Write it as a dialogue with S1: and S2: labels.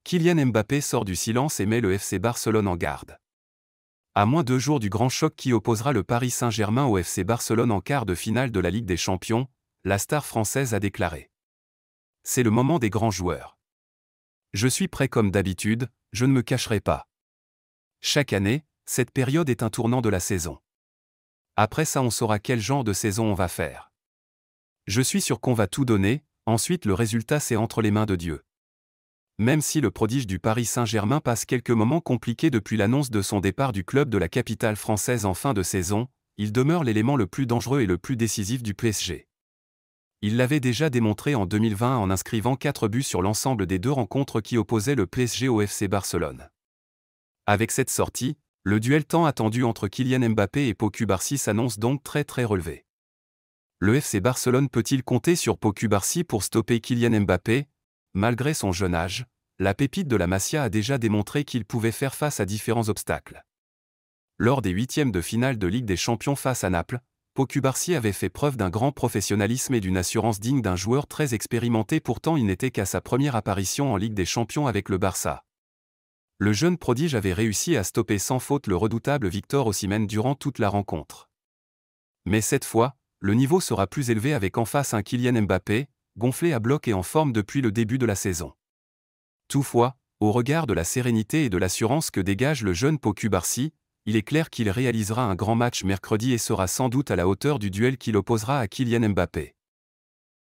S1: Kylian Mbappé sort du silence et met le FC Barcelone en garde. À moins 2 jours du grand choc qui opposera le Paris Saint-Germain au FC Barcelone en quart de finale de la Ligue des Champions, la star française a déclaré: « C'est le moment des grands joueurs. Je suis prêt comme d'habitude, je ne me cacherai pas. Chaque année, cette période est un tournant de la saison. Après ça on saura quel genre de saison on va faire. Je suis sûr qu'on va tout donner, ensuite le résultat c'est entre les mains de Dieu. » Même si le prodige du Paris Saint-Germain passe quelques moments compliqués depuis l'annonce de son départ du club de la capitale française en fin de saison, il demeure l'élément le plus dangereux et le plus décisif du PSG. Il l'avait déjà démontré en 2020 en inscrivant 4 buts sur l'ensemble des 2 rencontres qui opposaient le PSG au FC Barcelone. Avec cette sortie, le duel tant attendu entre Kylian Mbappé et Pau Cubarsí s'annonce donc très relevé. Le FC Barcelone peut-il compter sur Pau Cubarsí pour stopper Kylian Mbappé? Malgré son jeune âge, la pépite de la Masia a déjà démontré qu'il pouvait faire face à différents obstacles. Lors des 8e de finale de Ligue des Champions face à Naples, Pau Cubarsí avait fait preuve d'un grand professionnalisme et d'une assurance digne d'un joueur très expérimenté, pourtant il n'était qu'à sa première apparition en Ligue des Champions avec le Barça. Le jeune prodige avait réussi à stopper sans faute le redoutable Victor Osimhen durant toute la rencontre. Mais cette fois, le niveau sera plus élevé avec en face un Kylian Mbappé, gonflé à bloc et en forme depuis le début de la saison. Toutefois, au regard de la sérénité et de l'assurance que dégage le jeune Pau Cubarsí, il est clair qu'il réalisera un grand match mercredi et sera sans doute à la hauteur du duel qu'il opposera à Kylian Mbappé.